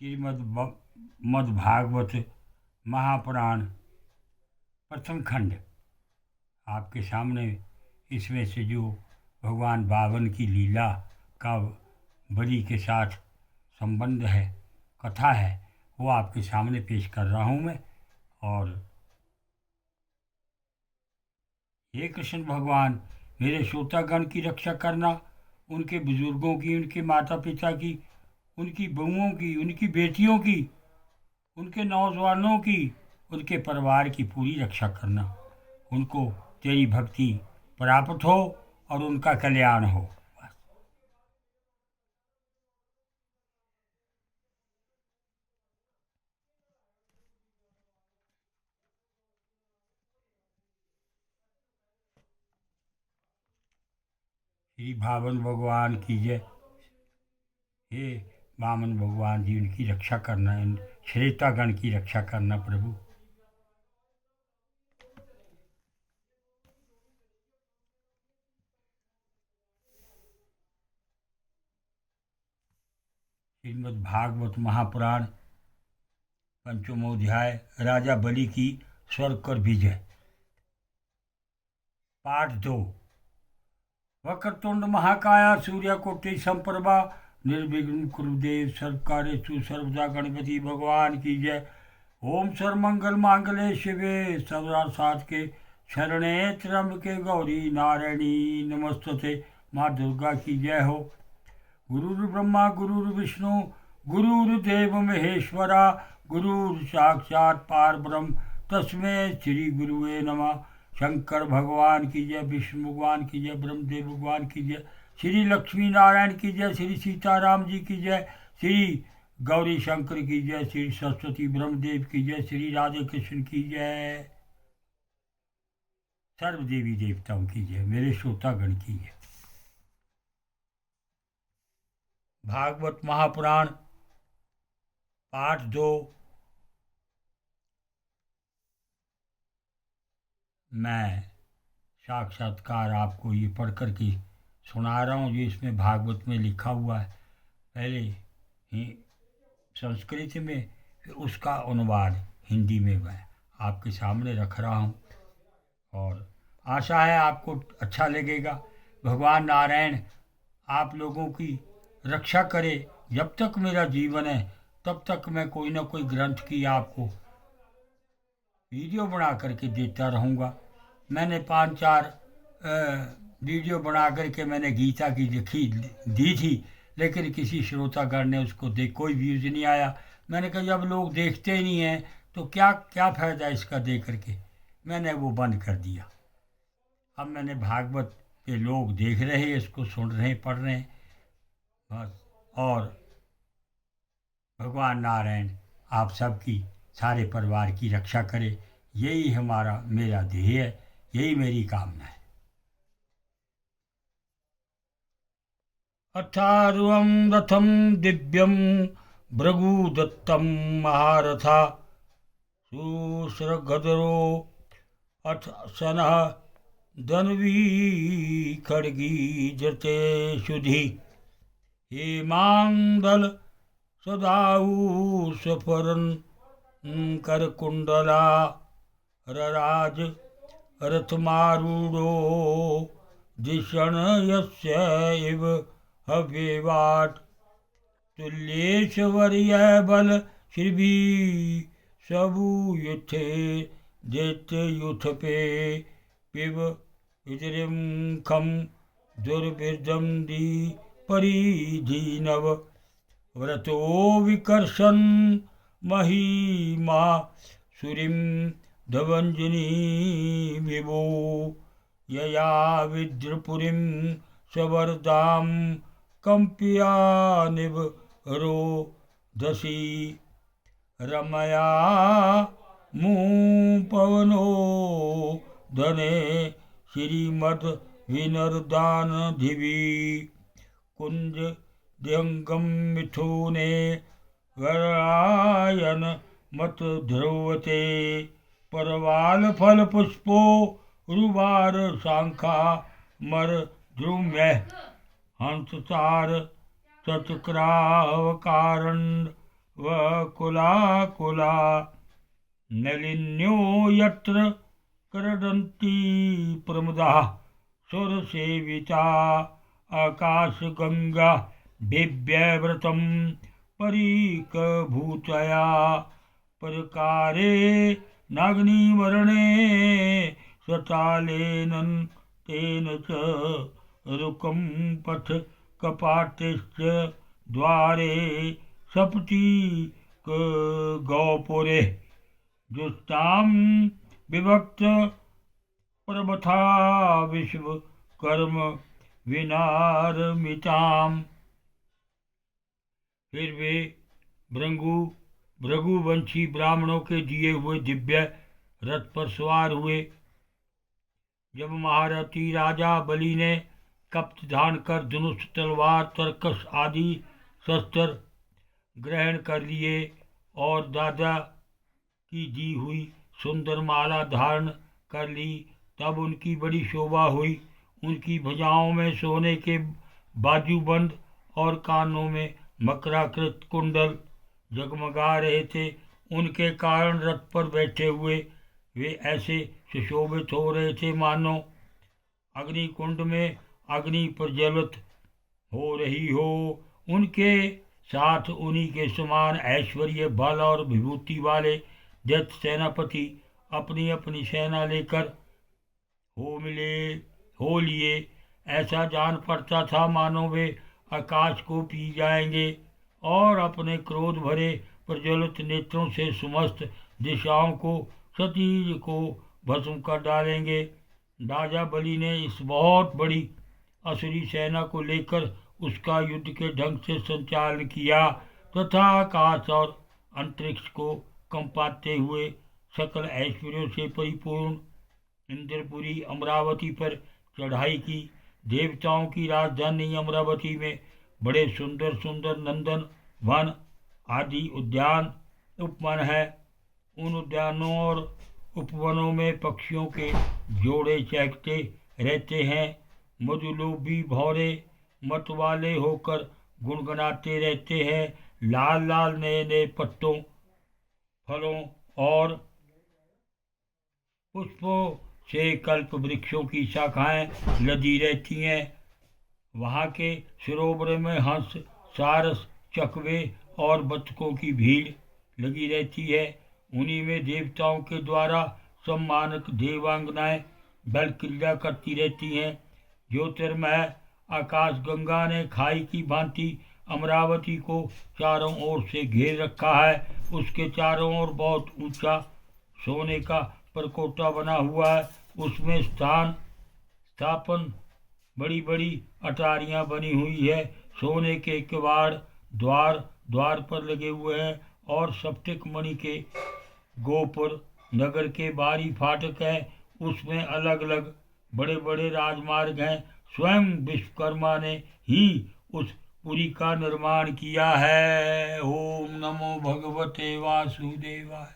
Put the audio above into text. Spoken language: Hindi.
मद्भागवत महापुराण प्रथम खंड आपके सामने। इसमें से जो भगवान बावन की लीला का बलि के साथ संबंध है, कथा है, वो आपके सामने पेश कर रहा हूँ मैं। और हे कृष्ण भगवान, मेरे श्रोतागण की रक्षा करना, उनके बुजुर्गों की, उनके माता पिता की, उनकी बहुओं की, उनकी बेटियों की, उनके नौजवानों की, उनके परिवार की पूरी रक्षा करना। उनको तेरी भक्ति प्राप्त हो और उनका कल्याण हो। श्री भावन भगवान की जय। हे वामन भगवान जी, उनकी रक्षा करना, इन श्रेतागण की रक्षा करना प्रभु। श्रीमद् भागवत महापुराण पंचमोध्याय, राजा बलि की स्वर्ग कर विजय। पाठ 2। वक्रतुंड महाकाया सूर्यकोटि संप्रभा निर्विघ्न कुरुदेव सर्वकार्येषु सर्वदा। गणपति भगवान की जय। ओम सर्वमंगल मांगल्ये शिवे सर्वार्थसाधके शरणे त्र्यंबके गौरी नारायणी नमस्तुते। माँ दुर्गा की जय हो। गुरुर्ब्रह्मा गुरुर्विष्णु गुरुर्देव महेश्वरा, गुरुर साक्षात पारब्रह्म तस्मै श्री गुरुवे नमः। शंकर भगवान की जय, विष्णु भगवान की जय, ब्रह्मदेव भगवान की जय, श्री लक्ष्मी नारायण की जय, श्री सीताराम जी की जय, श्री गौरी शंकर की जय, श्री सरस्वती ब्रह्मदेव की जय, श्री राधे कृष्ण की जय, सर्व देवी देवताओं की जय, मेरे श्रोतागण की जय। भागवत महापुराण पाठ 2। मैं साक्षात्कार आपको ये पढ़ कर के सुना रहा हूँ जो इसमें भागवत में लिखा हुआ है। पहले ही संस्कृत में, फिर उसका अनुवाद हिंदी में मैं आपके सामने रख रहा हूँ और आशा है आपको अच्छा लगेगा। भगवान नारायण आप लोगों की रक्षा करे। जब तक मेरा जीवन है तब तक मैं कोई ना कोई ग्रंथ की आपको वीडियो बना करके देता रहूँगा। मैंने 5-4 वीडियो बना करके मैंने गीता की दी थी, लेकिन किसी श्रोतागण ने उसको कोई व्यूज़ नहीं आया। मैंने कहा जब लोग देखते ही नहीं हैं तो क्या क्या फ़ायदा इसका दे करके, मैंने वो बंद कर दिया। अब मैंने भागवत के लोग देख रहे हैं, इसको सुन रहे हैं, पढ़ रहे हैं बस। और भगवान नारायण आप सबकी, सारे परिवार की रक्षा करे, यही मेरा ध्येय है, यही मेरी कामना है। अथार्वं रथं दिव्यं भृगुदत्तं महारथा, सुस्रगदरो अथ सनः धन्वी खड्गी जते शुधि, हेमांगल सदाऊ सफरन करकुंडला, रराज रथमारूढ़ो दिशण यस्यैव हव्यवाट, तुल्येश्वर्य बल श्रीभी सबूयुथे दैत्य युथ पे, पिब विजरिम खम दुर्विदम दी परिधीनव, व्रतो विकर्षन् महिमा सुरीं धवंजनी विभो, यया विद्रपुरीं सवर्दां कंप्यानिव रोदसी, रमया पवनो धने श्रीमद विनर्दान धिवी, कुंज द्यंगम मिथुने वरायन मत ध्रुवते, परवाल फल पुष्पो रुवार शांखा मर द्रुम्य, हंसतार तत्क्राव कारण कुला नलिन्यो यत्र करदन्ति प्रमुदाः सुरसेविता आकाशगंगा दिव्यव्रतं परीकभूतया परकारे नाग्निवर्णे स्वतालेन तेन च रुकं पथ कपाटिश्च द्वारे सपति गौपुरे जुष्टां विभक्त प्रमथा विश्वकर्म विनारमिताम्। फिर वे भृगुवंशी ब्राह्मणों के दिए हुए दिव्य रथ पर सवार हुए। जब महारथी राजा बलि ने कप्त धारण कर धनुष तलवार तरकस आदि शस्त्र ग्रहण कर लिए और दादा की दी हुई सुंदर माला धारण कर ली, तब उनकी बड़ी शोभा हुई। उनकी भुजाओं में सोने के बाजूबंद और कानों में मकराकृत कुंडल जगमगा रहे थे। उनके कारण रथ पर बैठे हुए वे ऐसे सुशोभित हो रहे थे मानो अग्निकुंड में अग्नि प्रज्वलित हो रही हो। उनके साथ उन्हीं के समान ऐश्वर्य बल और विभूति वाले दैत्य सेनापति अपनी अपनी सेना लेकर हो लिए। ऐसा जान पड़ता था मानो वे आकाश को पी जाएंगे और अपने क्रोध भरे प्रज्वलित नेत्रों से समस्त दिशाओं को क्षतिज को भस्म कर डालेंगे। राजा बलि ने इस बहुत बड़ी असुरी सेना को लेकर उसका युद्ध के ढंग से संचालन किया तथा आकाश और अंतरिक्ष को कंपाते हुए सकल ऐश्वर्यों से परिपूर्ण इंद्रपुरी अमरावती पर चढ़ाई की। देवताओं की राजधानी अमरावती में बड़े सुंदर सुंदर नंदन वन आदि उद्यान उपवन है। उन उद्यानों और उपवनों में पक्षियों के जोड़े चहकते रहते हैं। मधुलोभी भौरे मत वाले होकर गुनगुनाते रहते हैं। लाल लाल नए नए पत्तों फलों और पुष्पों से कल्प वृक्षों की शाखाएं लदी रहती हैं। वहाँ के सरोवर में हंस सारस चकवे और बतखों की भीड़ लगी रहती है। उन्हीं में देवताओं के द्वारा सम्मानक देवांगनाएं बल क्रीड़ा करती रहती हैं। ज्योतिर्मय आकाश गंगा ने खाई की भांति अमरावती को चारों ओर से घेर रखा है। उसके चारों ओर बहुत ऊंचा सोने का परकोटा बना हुआ है। उसमें स्थापन बड़ी बड़ी अटारियां बनी हुई है। सोने के किवाड़ द्वार पर लगे हुए हैं और सप्तिक मणि के गोपुर नगर के बारी फाटक है। उसमें अलग अलग बड़े बड़े राजमार्ग हैं। स्वयं विश्वकर्मा ने ही उस पुरी का निर्माण किया है। ओम नमो भगवते वासुदेवाय।